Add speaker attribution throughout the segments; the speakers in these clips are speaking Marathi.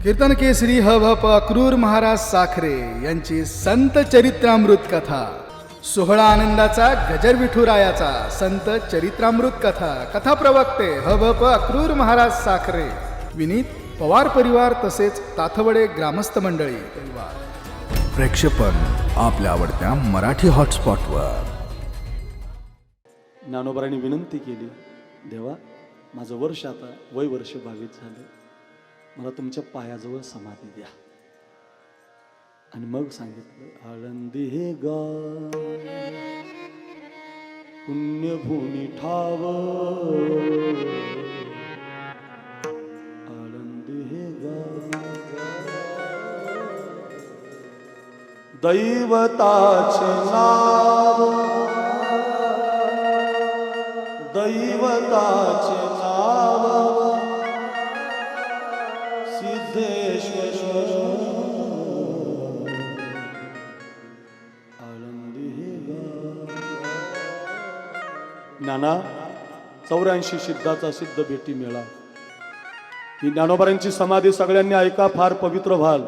Speaker 1: कीर्तन केसरी ह.भ.प. क्रूर महाराज साखरे यांची संत चरित्रामृत कथा, सोहळा आनंदाचा गजर विठुरायाचा संत चरित्रामृत कथा. कथा प्रवक्ते ह.भ.प. क्रूर महाराज साखरे, विनीत पवार परिवार तसेच ताथवडे ग्रामस्थ मंडळी परिवार. प्रेक्षेपण आपल्या आवडत्या मराठी हॉटस्पॉटवर.
Speaker 2: ज्ञानोबारांनी विनंती केली, देवा माझं वर्ष आता वय वर्ष 22 झालं, मला तुमच्या पायाजवळ समाधी द्या. आणि मग सांगितलं, आळंदी हे गाव पुण्यभूमी ठाव, आळंदी हे गाव दैवताचे नाव, दैवताचे नाव सिद्धेश्वर, आळंदी हे गाव. नाना 84 सिद्धाचा सिद्ध भेटी मेळा. ही ज्ञानोबारांची समाधी सगळ्यांनी ऐका, फार पवित्र व्हाल.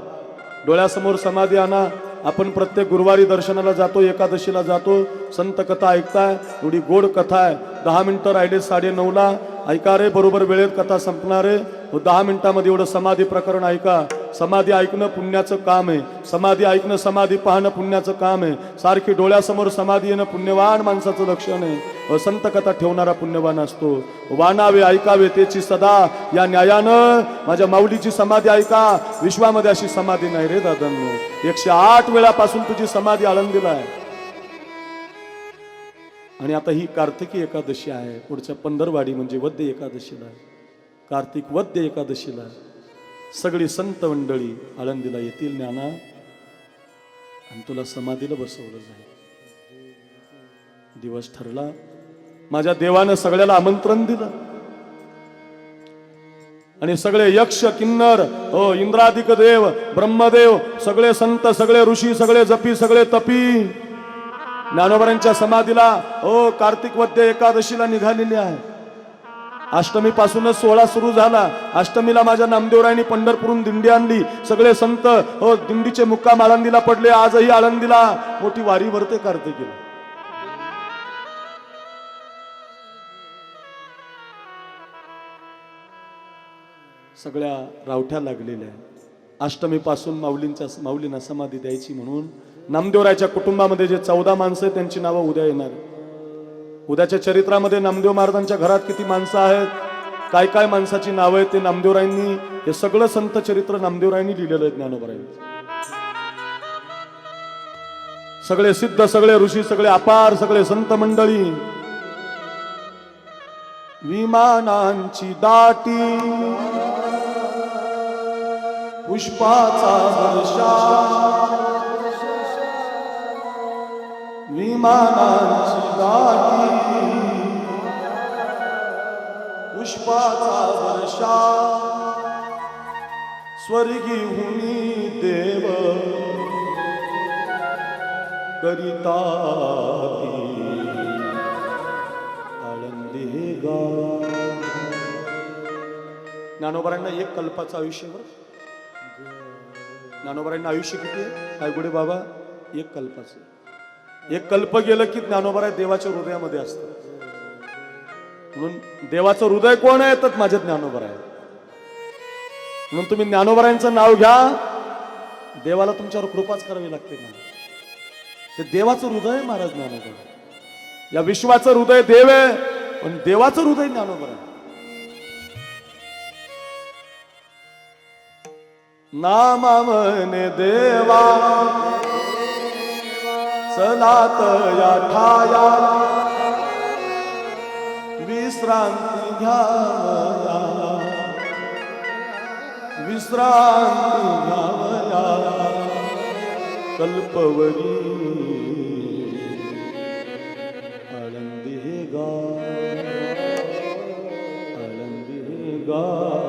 Speaker 2: डोळ्यासमोर समाधी आणा. आपण प्रत्येक गुरुवारी दर्शनाला जातो, एकादशीला जातो, संत कथा ऐकताय. एवढी गोड कथा आहे. 10 मिनिटं राहिले 9:30ला. ऐका रे, बरोबर वेळेत कथा संपणार आहे. 10 मिनिटामध्ये एवढं समाधी प्रकरण ऐका. समाधी ऐकणं पुण्याचं काम आहे. समाधी ऐकणं, समाधी पाहणं पुण्याचं काम आहे. सारखी डोळ्यासमोर समाधी येणं पुण्यवान माणसाचं लक्षण आहे. संत कथा ठेवणारा पुण्यवान असतो. वानावे ऐकावे त्याची सदा, या न्यायानं माझ्या माऊलीची समाधी ऐका. विश्वामध्ये अशी समाधी नाही रे दादांनो. 108 वेळापासून तुझी समाधी आळंदीला आहे. आणि आता ही कार्तिकी एकादशी आहे. पुढच्या पंधरवाडी म्हणजे वद्य एकादशीला, कार्तिक वद्य एकादशीला सगळी संत मंडळी आळंदीला येतील ज्ञाना, आणि तुला समाधीला बसवलं जाईल. दिवस ठरला. माझ्या देवानं सगळ्याला आमंत्रण दिलं. आणि सगळे यक्ष किन्नर, हो इंद्रादिक देव, ब्रह्मदेव, सगळे संत, सगळे ऋषी, सगळे जपी, सगळे तपी ज्ञानोबारांच्या समाधीला हो कार्तिक वद्य एकादशीला निघालेली आहे. अष्टमी पासूनच सोहळा सुरू झाला. अष्टमीला माझ्या नामदेवरायांनी पंढरपूरहून दिंडी आणली. सगळे संत हो दिंडीचे मुक्काम आळंदीला पडले. आजही आळंदीला मोठी वारी भरते कार्तिकीला. सगळ्या रावठ्या लागलेल्या. अष्टमी पासून माऊलींना समाधी द्यायची म्हणून नामदेवरायच्या कुटुंबामध्ये जे 14 माणसं आहेत त्यांची नावं उद्या येणार. उद्याच्या चरित्रामध्ये नामदेव महाराजांच्या घरात किती माणसं आहेत, काय काय माणसाची नावं आहेत ते नामदेवरायांनी, हे सगळं संत चरित्र नामदेवरायांनी लिहिलेलं आहे. ज्ञानोबारायांनी सगळे सिद्ध, सगळे ऋषी, सगळे अपार, सगळे संत मंडळी विमानांची दाटी, पुष्पाचा वर्षा, विमानांची दाटी, पुष्पाचा वर्षा, स्वर्गीहुनी देव करिता आळंदी हे गाव. ज्ञानोबारांना 1 कल्पाचं आयुष्य. ज्ञानोबारांना आयुष्य किती आहे काय गुडे बाबा? 1 कल्पाचं. 1 कल्प गेलं की ज्ञानोबाराय देवाच्या हृदयामध्ये असतात. म्हणून देवाचं हृदय कोण आहे तर माझ्या ज्ञानोबाराय. म्हणून तुम्ही ज्ञानोबारायांचं नाव घ्या, देवाला तुमच्यावर कृपाच करावी लागते ना. ते देवाचं हृदय महाराज ज्ञानोबा. या विश्वाचं हृदय देव आहे, पण देवाचं हृदय ज्ञानोबाराय. नामा म्हणे देवा चलात या ठाया, विश्रांती घ्यावया, विश्रांती घ्यावया कल्पवरी आळंदी हे गाव, आळंदी हे गाव,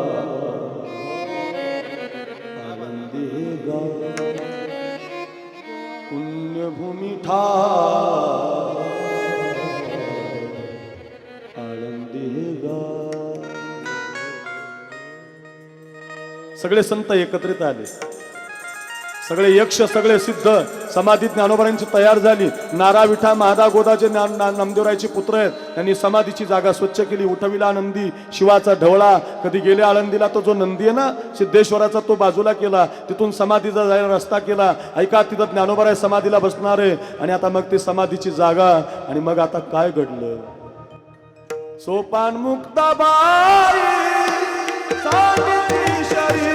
Speaker 2: आळंदी हे गाव पुण्यभूमी ठाव, आळंदी हे गाव. सगळे संत एकत्रित आले, सगळे यक्ष सगळे सिद्ध समाधी ज्ञानोबांची तयार झाली. नारा विठा महादा गोदाचे नामदेवरायचे पुत्र आहेत, त्यांनी समाधीची जागा स्वच्छ केली. उठविला नंदी शिवाचा ढवळा. कधी गेले आळंदीला तो जो नंदी आहे ना सिद्धेश्वराचा, तो बाजूला केला, तिथून समाधीचा जायला रस्ता केला. ऐका, तिथं ज्ञानोबा समाधीला बसणार आहे. आणि आता मग ती समाधीची जागा. आणि मग आता काय घडलं? सोपान मुक्ताबाई सांगितली शरीर.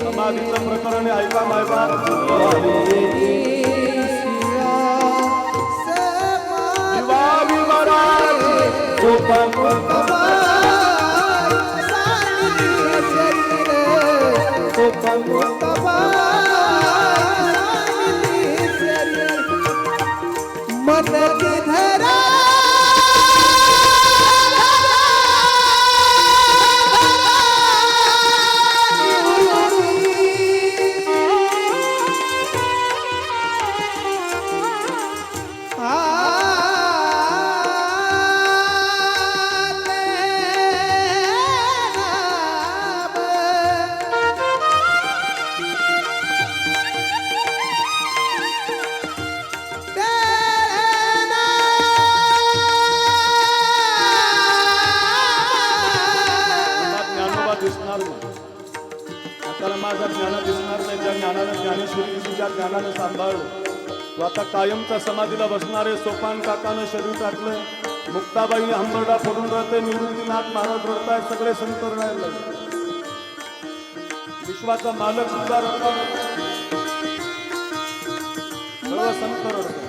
Speaker 2: समाधीचं प्रकरण आहे, ऐका मायबा. माझा ज्ञान दिसणार नाही, ज्या ज्ञानानं ज्ञानेश्वरी ज्या ज्ञानानं सांभाळलं तो आता कायमचा समाधीला बसणारे. सोपान काकानं शरीर टाकलं, मुक्ताबाईने हंबरडा फोडून राहते, निवृत्तीनाथ महाराज रडताय, सगळे संत रडायला. विश्वाचा मालक सुद्धा रडतो, सर्व संत रडतात.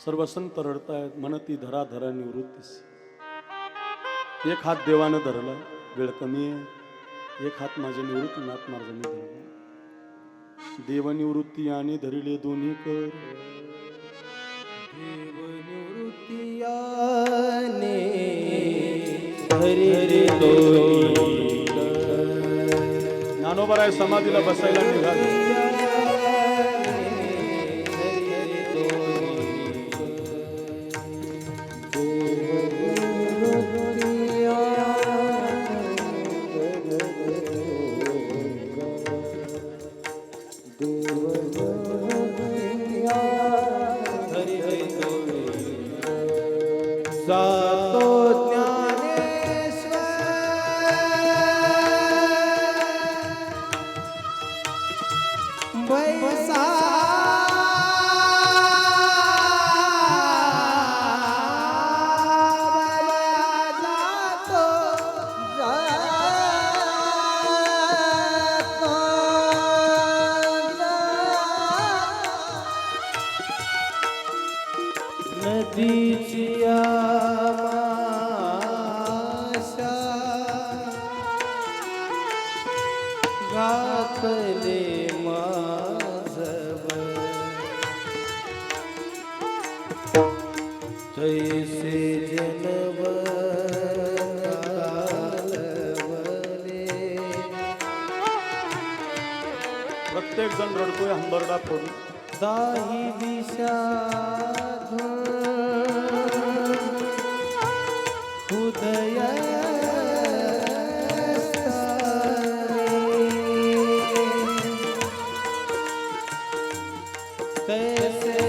Speaker 2: सर्व संत रडतायत, म्हणती धरा धरा निवृत्तीस. एक हात देवानं धरला, वेळ कमी आहे, एक हात माझे निवृत्तीनाथ महाराजांनी धरला. देवनिवृत्ती आणि धरिले दोन्ही कर.
Speaker 3: देवनिवृत्ती आणि धरिले दोन्ही कर.
Speaker 2: ज्ञानोबराय समाधीला बसायला निघाले.
Speaker 3: नदीची आशा घातले माझव तैसे जनवले
Speaker 2: प्रत्येक जण रडतोय हंबरडा फोडून.
Speaker 3: दाही विषाद उदय कैसे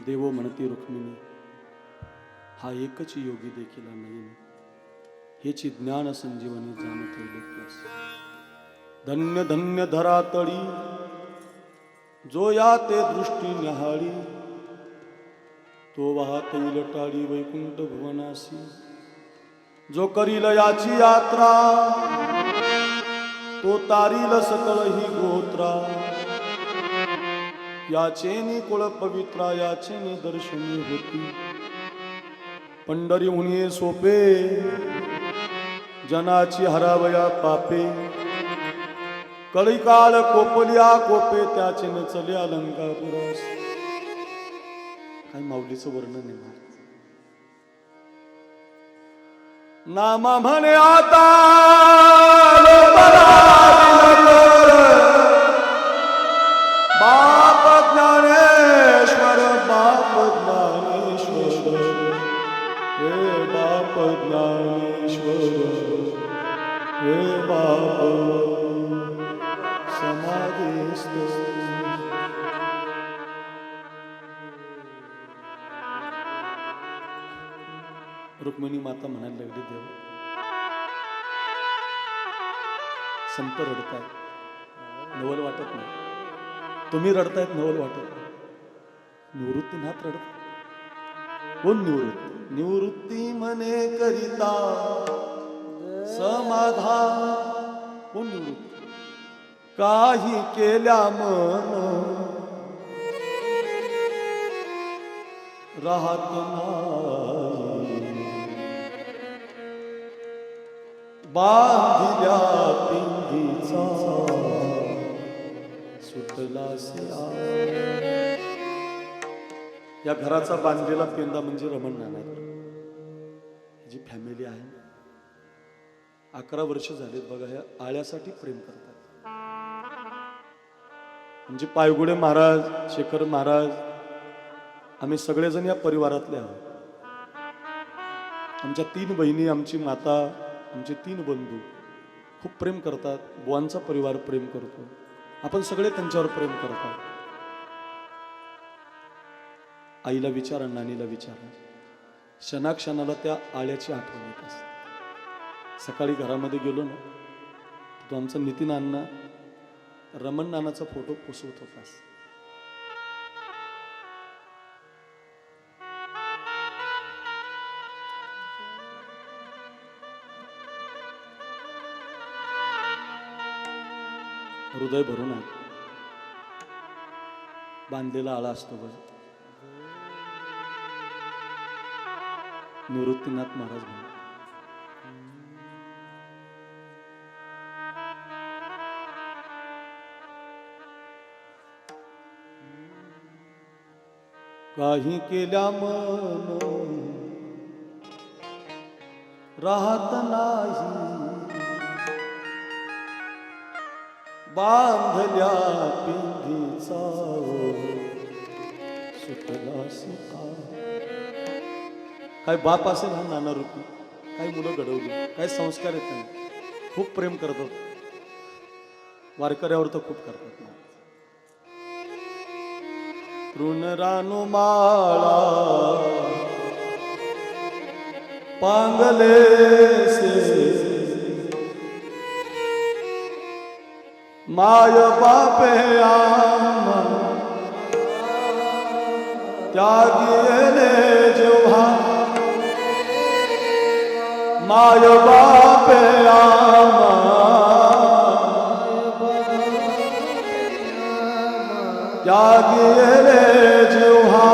Speaker 2: देवो म्हणती रुक्मिणी, हा एकच योगी देखील नाही, हेची ज्ञान संजीवनी जाणते लोक्यास. धन्य धन्य धरातळी जो या ते दृष्टी न्याहाळी, तो वाहत येईल टाळी वैकुंठ भुवनासी. जो करील याची यात्रा तो तारील सकळ ही गोत्रा, याचेनी कुळ पवित्रा, याचेनी दर्शनी होती. पंढरी हुनी सोपे, जनाची हरावया पापे. कळीकाळ कोपलिया कोपे, त्याचे चले अलंकापुरास. काय माऊलीचं वर्णन आहे. नामा म्हणे आता बाप ज्ञानेश्वर, बाप ज्ञानेश्वर, हे बाप ज्ञानेश्वर, हे बाप समाधीस्थ. रुक्मिणी माता म्हणायला लागली, देव संत रडताय, नवल वाटत नाही. तुम्ही रडतायत, नवल वाटत नाही. निवृत्तीनाथ रडत. कोण निवृत्ती? निवृत्ती म्हणे करिता समाधान. कोण निवृत्ती? काही केल्या मन राहत नाही, बांधिल्या पिंडीचा सुटलासी. या घराचा बांधलेला पेंदा म्हणजे रमण नानाकर. जी फॅमिली आहे, 11 वर्ष झालीत बघा, ह्या आळ्यासाठी प्रेम करतात. म्हणजे पायगुडे महाराज, शेखर महाराज, आम्ही सगळेजण या परिवारातले आहोत. आमच्या 3 बहिणी, आमची माता, आमचे 3 बंधू खूप प्रेम करतात. बुवांचा परिवार प्रेम करतो. आपण सगळे त्यांच्यावर प्रेम करतात. आईला विचारा, नानीला विचारा, क्षणाक्षणाला त्या आळ्याची आठवण येत असते. सकाळी घरामध्ये गेलो ना, तो आमचा नितीन अण्णा रमण नानाचा फोटो पुसवत होता. हृदय भरून आहे. बांधलेला आळा असतो बघ, निवृत्तीनाथ महाराज म्हणून. काही केल्या मन राहत नाही, बांधल्या पिंडीचा सुटलासी. काय बाप असेल हा नाना रूपी, काय मुलं घडवली, काय संस्कार आहेत त्यांनी. खूप प्रेम करतात. वारकऱ्यावर तर खूप करतात ना. तृण रानू माळा पांगले से, माय बापे आम्हा त्यागेले जेव्हा, माय बापे आम्हा त्यागेले जेव्हा,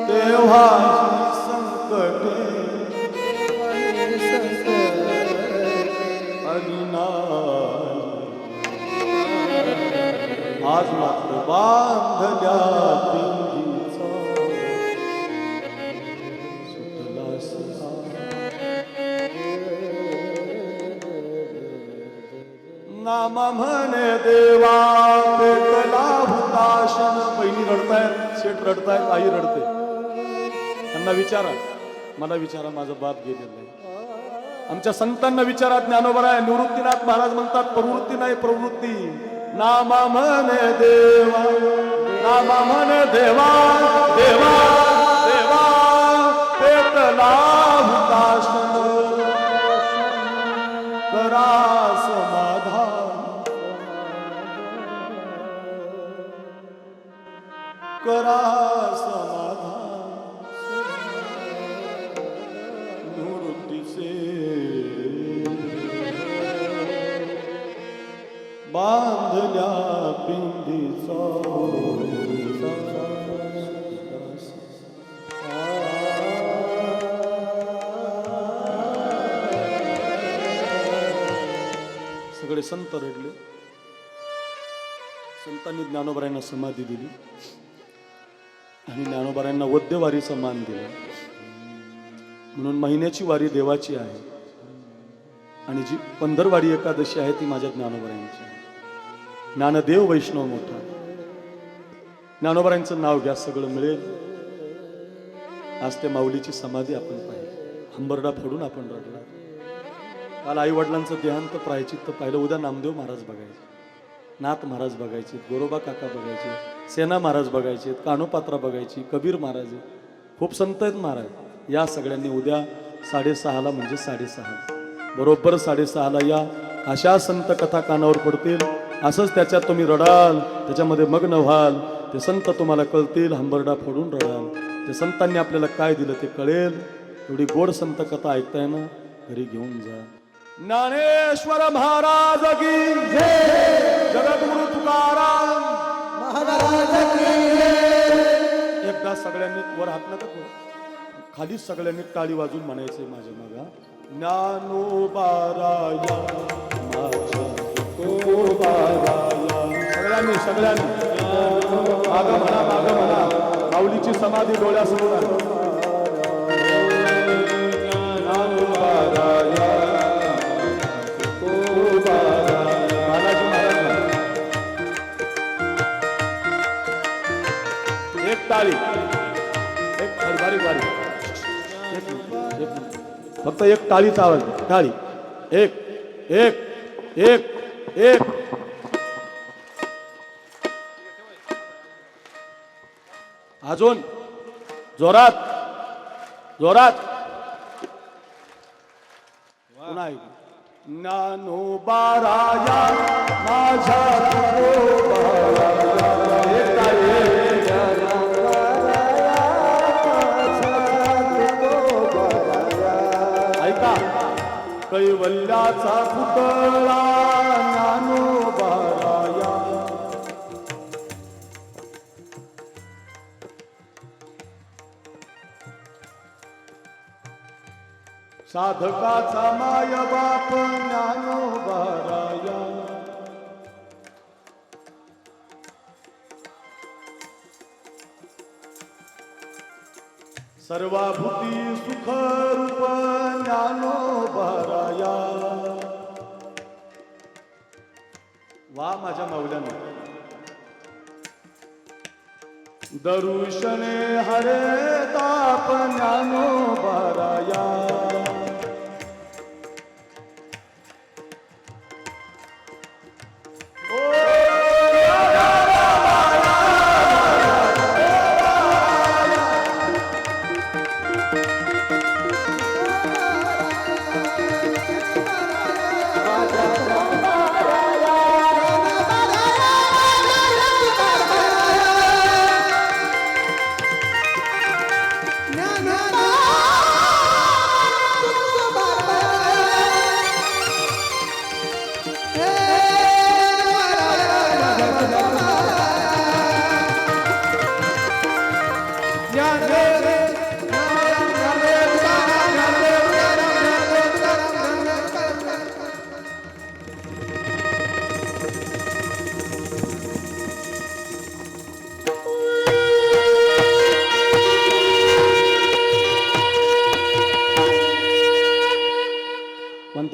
Speaker 2: तेव्हा संकटे आज मात्र बांधल्या पिंडीचा सुटलासी. नामा म्हणे देवा पेटला हुताशन. बहिणी रडतायत, शेठ रडतायत, आई रडते. त्यांना विचारा, मला विचारा, माझा बाप गेलेला आहे. आमच्या संतांना विचारा, ज्ञानोबराय निवृत्तीनाथ महाराज म्हणतात, प्रवृत्ती नाही प्रवृत्ती. नामा म्हणे देवा, नामा म्हणे देवा, देवा देवा पेटला हुताशन. करा समाधान, करा समाधान. निवृत्तीचे बांधल्या पिंडीचा सगळे संत रडले. संतांनी ज्ञानोबारायांना समाधी दिली आणि ज्ञानोबारायांना वद्यवारीचा मान दिला. म्हणून महिन्याची वारी देवाची आहे आणि जी पंधरवाडी एकादशी आहे ती माझ्या ज्ञानोबारायांची आहे. ज्ञानदेव वैष्णव मोठा. ज्ञानोबारायांचं नाव घ्या, सगळं मिळेल. आज त्या माऊलीची समाधी आपण पाहिली, हंबरडा फोडून आपण रडला. काल आई वडिलांचं देहांत प्रायचित्त पाहिलं. उद्या नामदेव महाराज बघायचे, नाथ महाराज बघायचे, गोरोबा काका बघायचे, सेना महाराज बघायचे, कानोपात्रा बघायची, कबीर महाराज, खूप संत आहेत महाराज. या सगळ्यांनी उद्या 6:30 म्हणजे 6:30 बरोबर 6:30 या अशा संत कथा कानावर पडतील. असंच त्याच्यात तुम्ही रडाल, त्याच्यामध्ये मग्न व्हाल. ते संत तुम्हाला कळतील, हंबरडा फोडून रडाल. ते संतांनी आपल्याला काय दिलं ते कळेल. एवढी गोड संत कथा ऐकताय ना, घरी घेऊन जा. ज्ञानेश्वर महाराज की जय, जगद्गुरु तुकाराम महाराज की जय. एकदा सगळ्यांनी वर हात नका करू, खाली सगळ्यांनी टाळी वाजून म्हणायचंय माझ्या मागा. ज्ञानोबाराया माझ्या तुकोबाराया. सगळ्यांनी मागं म्हणा. माऊलीची समाधी डोळ्यासमोर आहे. ज्ञानोबाराया बालाजी महाराज. एक टाळी, एक बारीक बारीक, फक्त एक टाळीचा आवाज. टाळी. एक एक एक एक. अजून जोरात जोरात. पुन्हा ऐक. ज्ञानोबाराया माझ्या तुकोबाराया. एक टाळी. ऐका. कैवल्याचा पुतळा ज्ञानोबाराया. साधकाचा माय बाप ज्ञानोबाराया. सर्वाभूती सुख रूप ज्ञानोबाराया. वा माझ्या माऊल्याने. दरुशने हरे ताप ज्ञानोबाराया.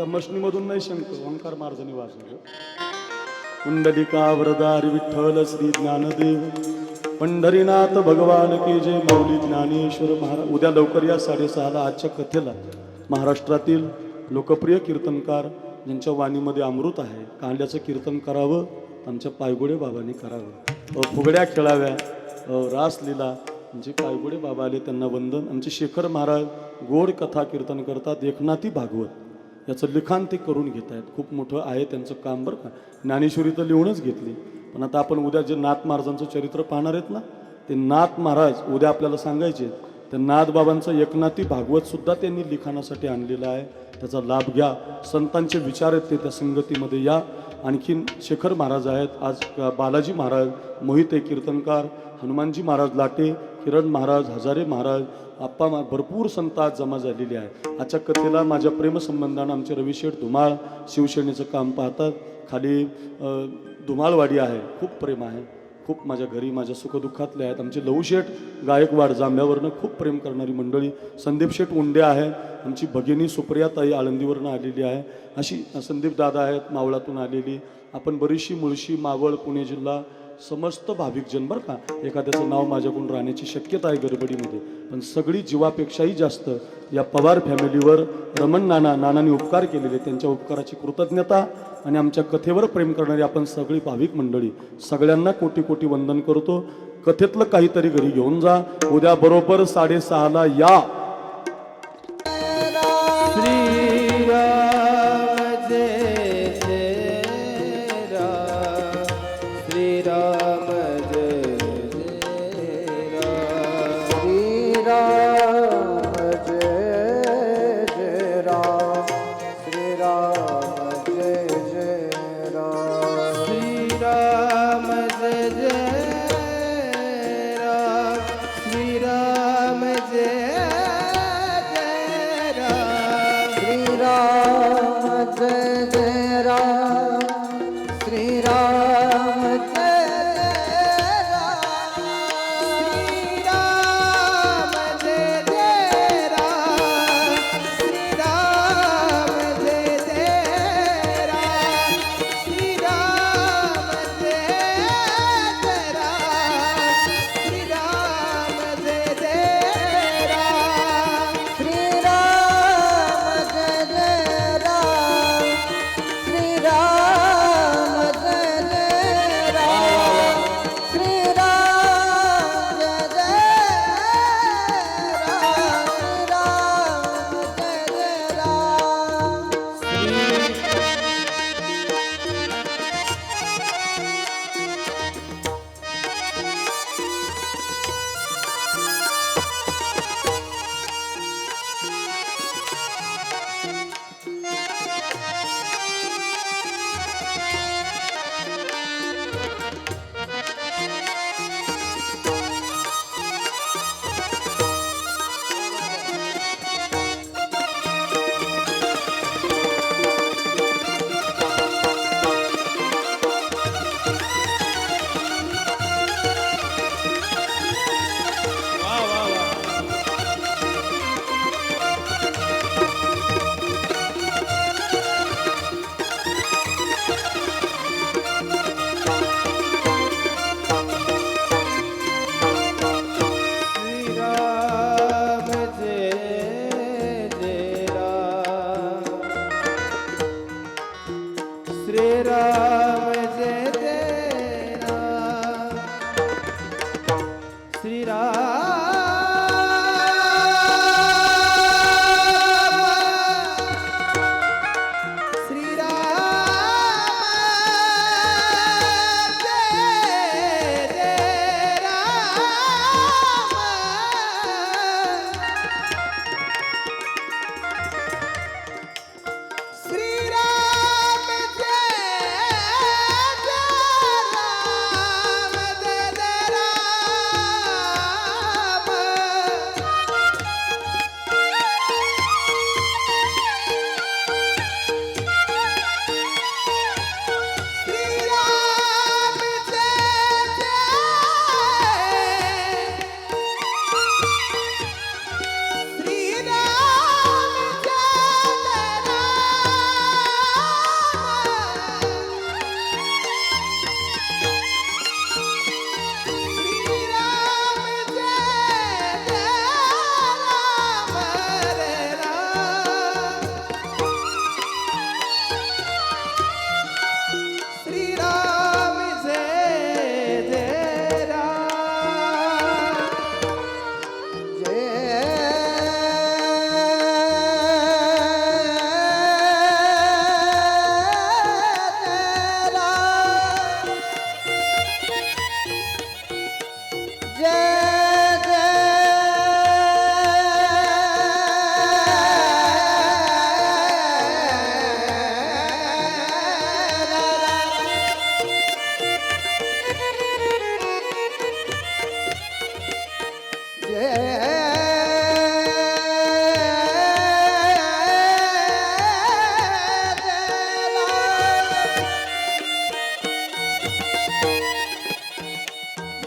Speaker 2: मशनीमधून नाही शंक, ओंकार मार्जनी वाजव. कुंडलिका वरदारी विठ्ठल श्री ज्ञानदेव पंढरीनाथ भगवान की जय. माऊली ज्ञानेश्वर महाराज. उद्या लवकर या 6:30 आजच्या कथेला. महाराष्ट्रातील लोकप्रिय कीर्तनकार ज्यांच्या वाणीमध्ये अमृत आहे, कांड्याचं कीर्तन करावं, आमच्या पायगुडे बाबांनी करावं. फुगड्या खेळाव्या, रास लीला. म्हणजे पायगुडे बाबा आले, त्यांना वंदन. आमचे शेखर महाराज गोड कथा कीर्तन करतात. एकनाथी भागवत याचं लिखाण ते करून घेत आहेत. खूप मोठं आहे त्यांचं काम बरं का. ज्ञानेश्वरी तर लिहूनच घेतली, पण आता आपण उद्या जे नाथ महाराजांचं चरित्र पाहणार आहेत ना, ते नाथ महाराज उद्या आपल्याला सांगायचे. तर नाथ बाबांचं एकनाथी भागवत सुद्धा त्यांनी लिखाणासाठी आणलेलं आहे. त्याचा लाभ घ्या. संतांचे विचार आहेत ते त्या संगतीमध्ये या. आणखीन शेखर महाराज आहेत, आज बालाजी महाराज, मोहिते कीर्तनकार, हनुमानजी महाराज लाटे, किरण महाराज, हजारे महाराज, आप्पा भरपूर संत आज जमा झालेली आहेत. आजच्या कथेला माझ्या प्रेमसंबंधानं आमचे रविशेठ धुमाळ शिवसेनेचं काम पाहतात. खाली धुमाळवाडी आहे, खूप प्रेम आहे, खूप माझ्या घरी माझ्या सुखदुःखातले आहेत. आमचे लहूशेठ गायकवाड जांभ्यावरनं खूप प्रेम करणारी मंडळी. संदीप शेठ उंडे आहे, आमची भगिनी सुप्रियाताई आळंदीवरनं आलेली आहे. अशी संदीप दादा आहेत मावळातून आलेली. आपण बरीचशी मुळशी, मावळ, पुणे जिल्हा समस्त भाविकजन बरं का. एखाद्याचं नाव माझ्याकडून राहण्याची शक्यता आहे गडबडीमध्ये, पण सगळी जीवापेक्षाही जास्त या पवार फॅमिलीवर रमण नानांनी उपकार केलेले, त्यांच्या उपकाराची कृतज्ञता आणि आमच्या कथेवर प्रेम करणारी आपण सगळी भाविक मंडळी सगळ्यांना कोटी कोटी वंदन करतो. कथेतलं काहीतरी घरी घेऊन जा. उद्या बरोबर 6:30ला या.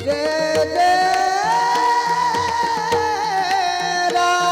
Speaker 3: जय जय राम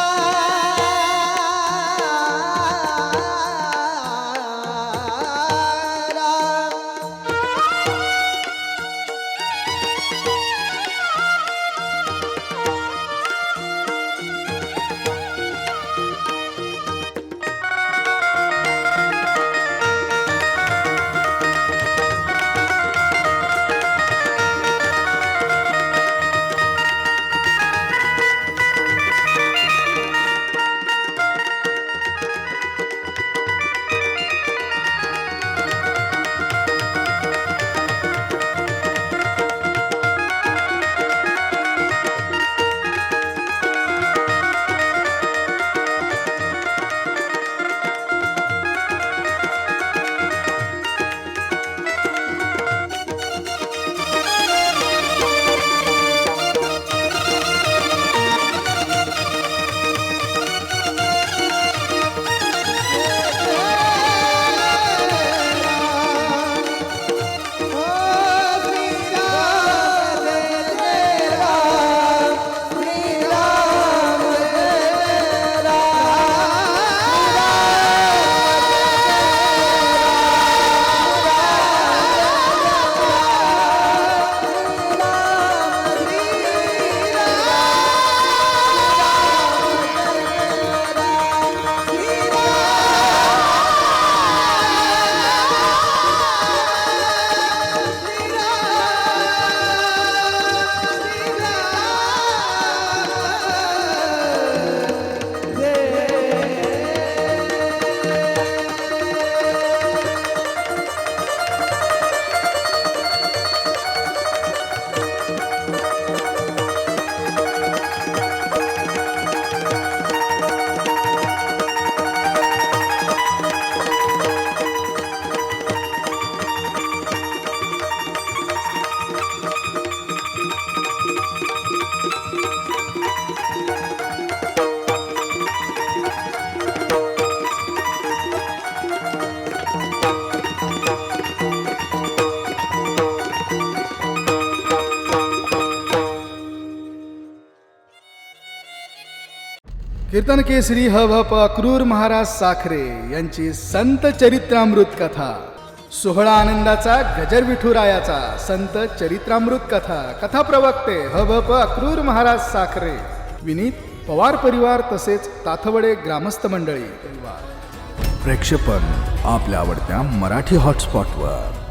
Speaker 1: कीर्तन केसरी ह भ प क्रूर महाराज साखरे यांची संत चरित्रामृत कथा, सोहळा आनंदाचा गजर विठुरायाचा संत चरित्रामृत कथा. कथा प्रवक्ते ह भ प क्रूर महाराज साखरे, विनीत पवार परिवार तसेच ताथवडे ग्रामस्थ मंडळी.
Speaker 4: प्रक्षेपण आपल्या आवडत्या मराठी हॉटस्पॉटवर.